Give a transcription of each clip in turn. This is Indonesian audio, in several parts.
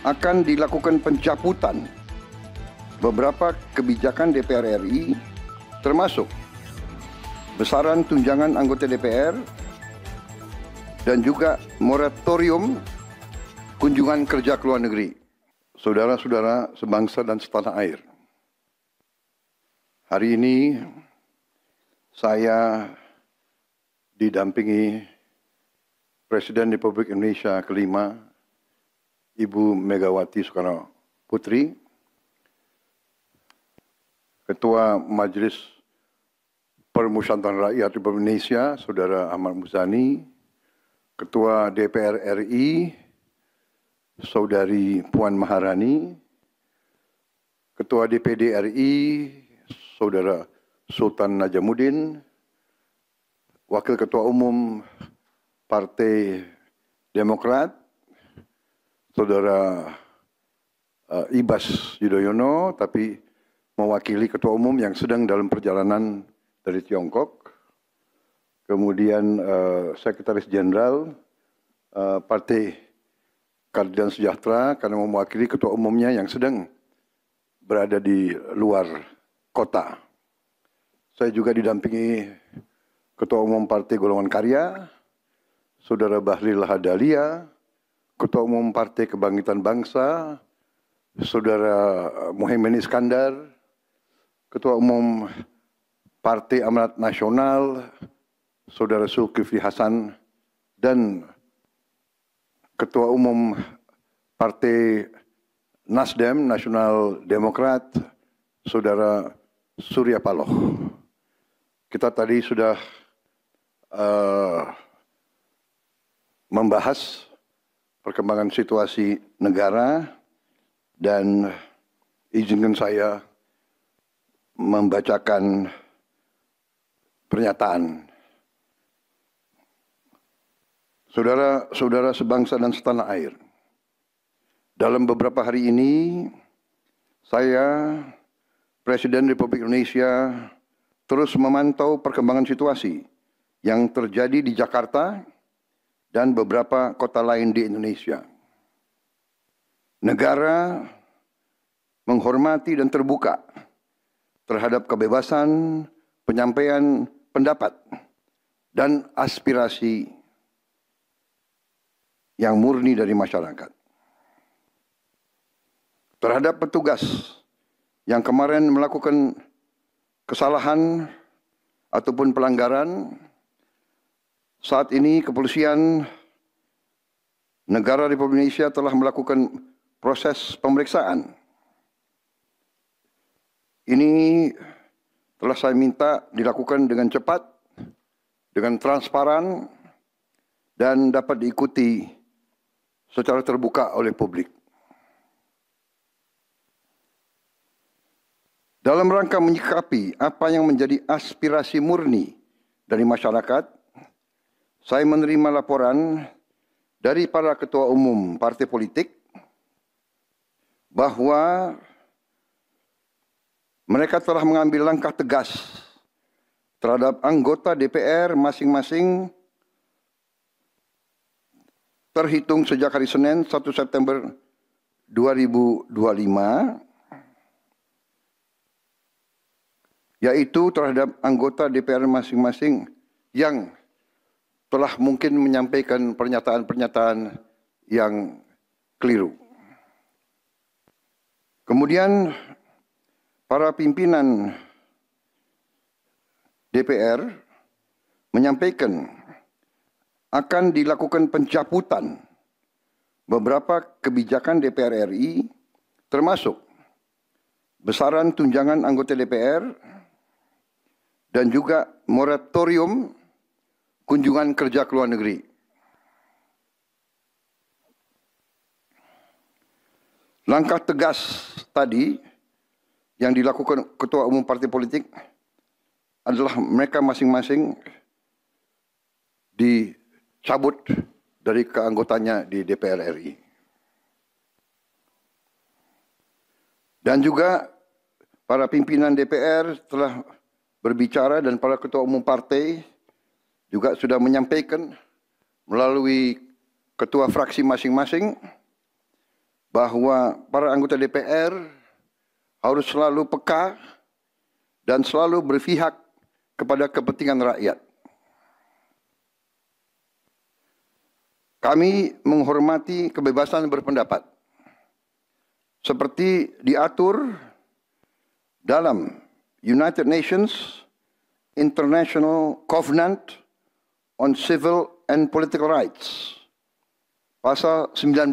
akan dilakukan pencabutan beberapa kebijakan DPR RI, termasuk besaran tunjangan anggota DPR dan juga moratorium kunjungan kerja ke luar negeri. Saudara-saudara sebangsa dan setanah air, hari ini saya didampingi Presiden Republik Indonesia kelima, Ibu Megawati Soekarno Putri, Ketua Majelis Permusyawaratan Rakyat Republik Indonesia, Saudara Ahmad Muzani, Ketua DPR RI, Saudari Puan Maharani, Ketua DPD RI, Saudara Sultan Najamuddin, Wakil Ketua Umum Partai Demokrat, Saudara Ibas Yudhoyono, tapi mewakili Ketua Umum yang sedang dalam perjalanan dari Tiongkok. Kemudian Sekretaris Jenderal Partai Keadilan Sejahtera karena mewakili Ketua Umumnya yang sedang berada di luar kota. Saya juga didampingi Ketua Umum Partai Golongan Karya, Saudara Bahlil Lahadalia, Ketua Umum Partai Kebangkitan Bangsa, Saudara Muhaimin Iskandar, Ketua Umum Partai Amanat Nasional, Saudara Zulkifli Hasan, dan Ketua Umum Partai Nasdem, Nasional Demokrat, Saudara Surya Paloh. Kita tadi sudah membahas perkembangan situasi negara dan izinkan saya membacakan pernyataan. Saudara-saudara sebangsa dan setanah air, dalam beberapa hari ini saya, Presiden Republik Indonesia, terus memantau perkembangan situasi yang terjadi di Jakarta dan beberapa kota lain di Indonesia. Negara menghormati dan terbuka terhadap kebebasan penyampaian pendapat dan aspirasi yang murni dari masyarakat. Terhadap petugas yang kemarin melakukan kesalahan ataupun pelanggaran, saat ini kepolisian negara Republik Indonesia telah melakukan proses pemeriksaan. Ini telah saya minta dilakukan dengan cepat, dengan transparan, dan dapat diikuti secara terbuka oleh publik. Dalam rangka menyikapi apa yang menjadi aspirasi murni dari masyarakat, saya menerima laporan dari para ketua umum partai politik bahwa mereka telah mengambil langkah tegas terhadap anggota DPR masing-masing terhitung sejak hari Senin 1 September 2025, yaitu terhadap anggota DPR masing-masing yang telah mungkin menyampaikan pernyataan-pernyataan yang keliru. Kemudian para pimpinan DPR menyampaikan akan dilakukan pencabutan beberapa kebijakan DPR RI, termasuk besaran tunjangan anggota DPR dan juga moratorium kunjungan kerja ke luar negeri. Langkah tegas tadi yang dilakukan ketua umum partai politik adalah mereka masing-masing dicabut dari keanggotanya di DPR RI. Dan juga para pimpinan DPR telah berbicara dan para ketua umum partai juga sudah menyampaikan melalui ketua fraksi masing-masing bahwa para anggota DPR harus selalu peka dan selalu berpihak kepada kepentingan rakyat. Kami menghormati kebebasan berpendapat seperti diatur dalam United Nations International Covenant on Civil and Political Rights, pasal 19,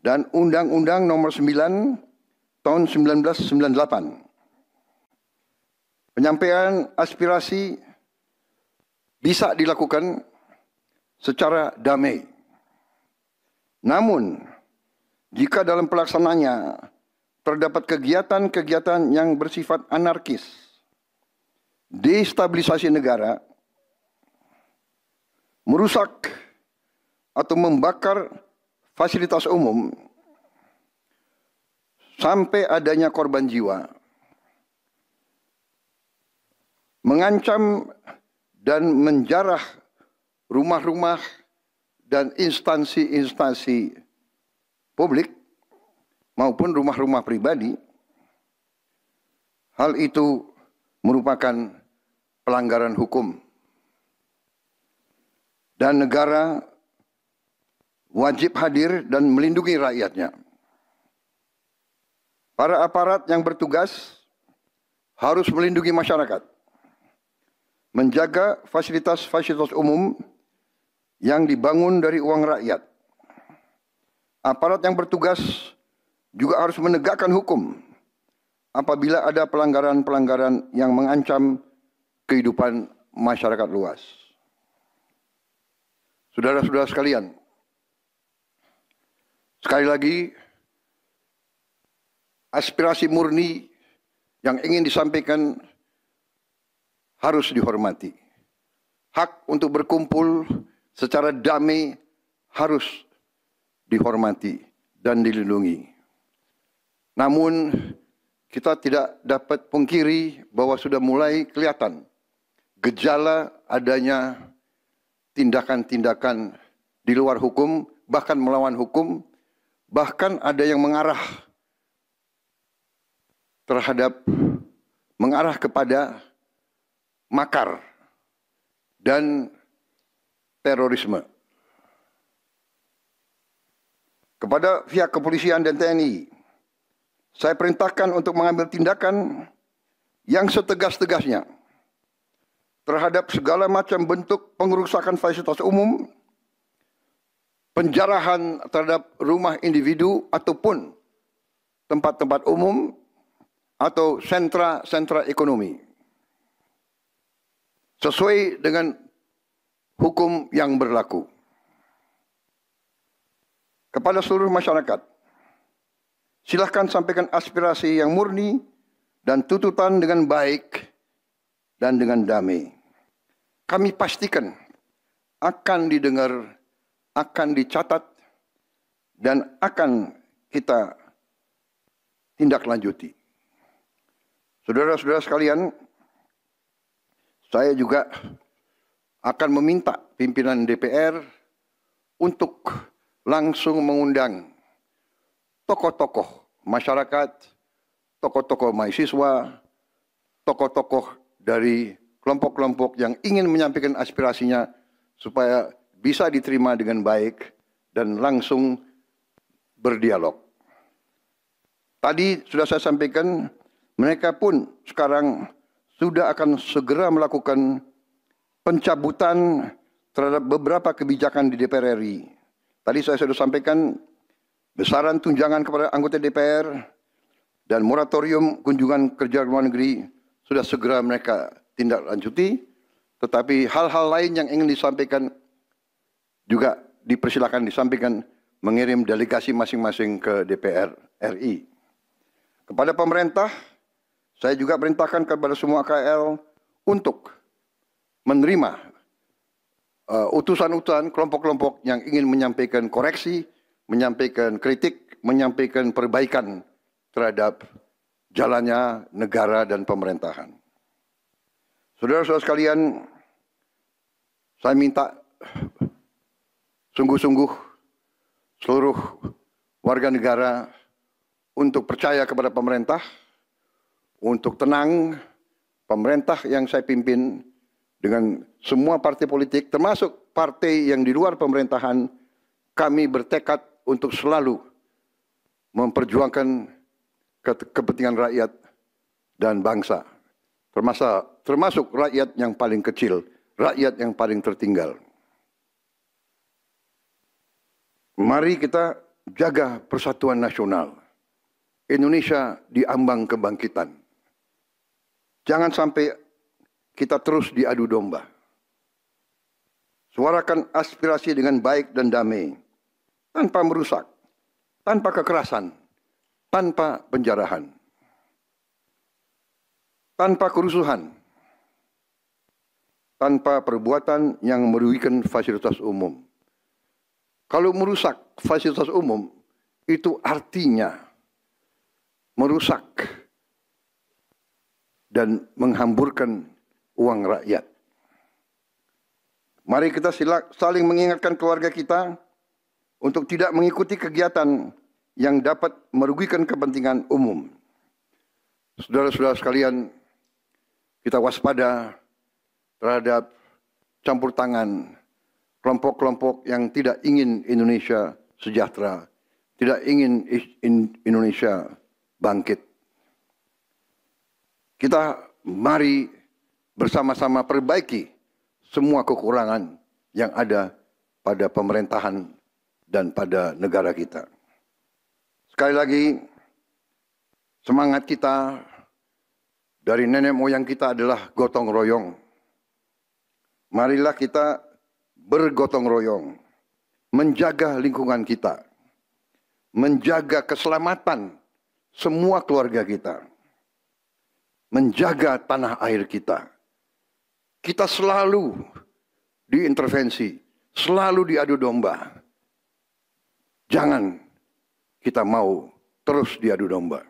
dan Undang-Undang Nomor 9 tahun 1998. Penyampaian aspirasi bisa dilakukan secara damai. Namun, jika dalam pelaksananya terdapat kegiatan-kegiatan yang bersifat anarkis, destabilisasi negara, merusak atau membakar fasilitas umum, sampai adanya korban jiwa, mengancam dan menjarah rumah-rumah dan instansi-instansi publik maupun rumah-rumah pribadi, hal itu merupakan pelanggaran hukum. Dan negara wajib hadir dan melindungi rakyatnya. Para aparat yang bertugas harus melindungi masyarakat, menjaga fasilitas-fasilitas umum yang dibangun dari uang rakyat. Aparat yang bertugas juga harus menegakkan hukum apabila ada pelanggaran-pelanggaran yang mengancam kehidupan masyarakat luas. Saudara-saudara sekalian, sekali lagi, aspirasi murni yang ingin disampaikan harus dihormati. Hak untuk berkumpul secara damai harus dihormati dan dilindungi. Namun, kita tidak dapat pungkiri bahwa sudah mulai kelihatan gejala adanya tindakan-tindakan di luar hukum, bahkan melawan hukum, bahkan ada yang mengarah kepada makar dan terorisme. Kepada pihak kepolisian dan TNI, saya perintahkan untuk mengambil tindakan yang setegas-tegasnya terhadap segala macam bentuk pengerusakan fasilitas umum, penjarahan terhadap rumah individu ataupun tempat-tempat umum atau sentra-sentra ekonomi, sesuai dengan hukum yang berlaku. Kepada seluruh masyarakat, silahkan sampaikan aspirasi yang murni dan tuntutan dengan baik dan dengan damai. Kami pastikan akan didengar, akan dicatat, dan akan kita tindak lanjuti. Saudara-saudara sekalian, saya juga akan meminta pimpinan DPR untuk langsung mengundang tokoh-tokoh masyarakat, tokoh-tokoh mahasiswa, tokoh-tokoh dari kelompok-kelompok yang ingin menyampaikan aspirasinya supaya bisa diterima dengan baik dan langsung berdialog. Tadi sudah saya sampaikan, mereka pun sekarang sudah akan segera melakukan pencabutan terhadap beberapa kebijakan di DPR RI. Tadi saya sudah sampaikan besaran tunjangan kepada anggota DPR dan moratorium kunjungan kerja luar negeri sudah segera mereka tindak lanjuti. Tetapi hal-hal lain yang ingin disampaikan juga dipersilakan disampaikan, mengirim delegasi masing-masing ke DPR RI. Kepada pemerintah, saya juga perintahkan kepada semua KL untuk menerima utusan-utusan kelompok-kelompok yang ingin menyampaikan koreksi, menyampaikan kritik, menyampaikan perbaikan terhadap jalannya negara dan pemerintahan. Saudara-saudara sekalian, saya minta sungguh-sungguh seluruh warga negara untuk percaya kepada pemerintah, untuk tenang. Pemerintah yang saya pimpin dengan semua partai politik, termasuk partai yang di luar pemerintahan, kami bertekad untuk selalu memperjuangkan kepentingan rakyat dan bangsa, termasuk rakyat yang paling kecil, rakyat yang paling tertinggal. Mari kita jaga persatuan nasional. Indonesia di ambang kebangkitan. Jangan sampai kita terus diadu domba. Suarakan aspirasi dengan baik dan damai, tanpa merusak, tanpa kekerasan, tanpa penjarahan, tanpa kerusuhan, tanpa perbuatan yang merugikan fasilitas umum. Kalau merusak fasilitas umum, itu artinya merusak dan menghamburkan uang rakyat. Mari kita saling mengingatkan keluarga kita untuk tidak mengikuti kegiatan yang dapat merugikan kepentingan umum. Saudara-saudara sekalian, kita waspada terhadap campur tangan kelompok-kelompok yang tidak ingin Indonesia sejahtera, tidak ingin Indonesia bangkit. Kita mari bersama-sama perbaiki semua kekurangan yang ada pada pemerintahan dan pada negara kita. Sekali lagi, semangat kita dari nenek moyang kita adalah gotong royong. Marilah kita bergotong royong, menjaga lingkungan kita, menjaga keselamatan semua keluarga kita, menjaga tanah air kita. Kita selalu diintervensi, selalu diadu domba. Jangan kita mau terus diadu domba.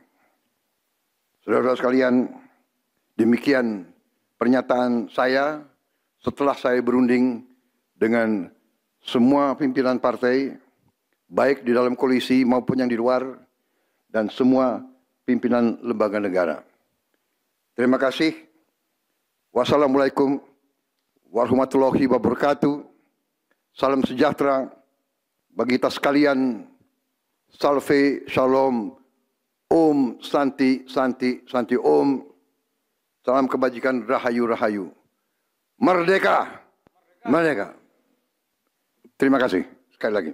Saudara-saudara sekalian, demikian pernyataan saya setelah saya berunding dengan semua pimpinan partai, baik di dalam koalisi maupun yang di luar, dan semua pimpinan lembaga negara. Terima kasih. Wassalamualaikum warahmatullahi wabarakatuh. Salam sejahtera bagi kita sekalian. Salve, shalom, om, santi, santi, santi, om. Salam kebajikan, rahayu, rahayu. Merdeka, merdeka. Terima kasih sekali lagi.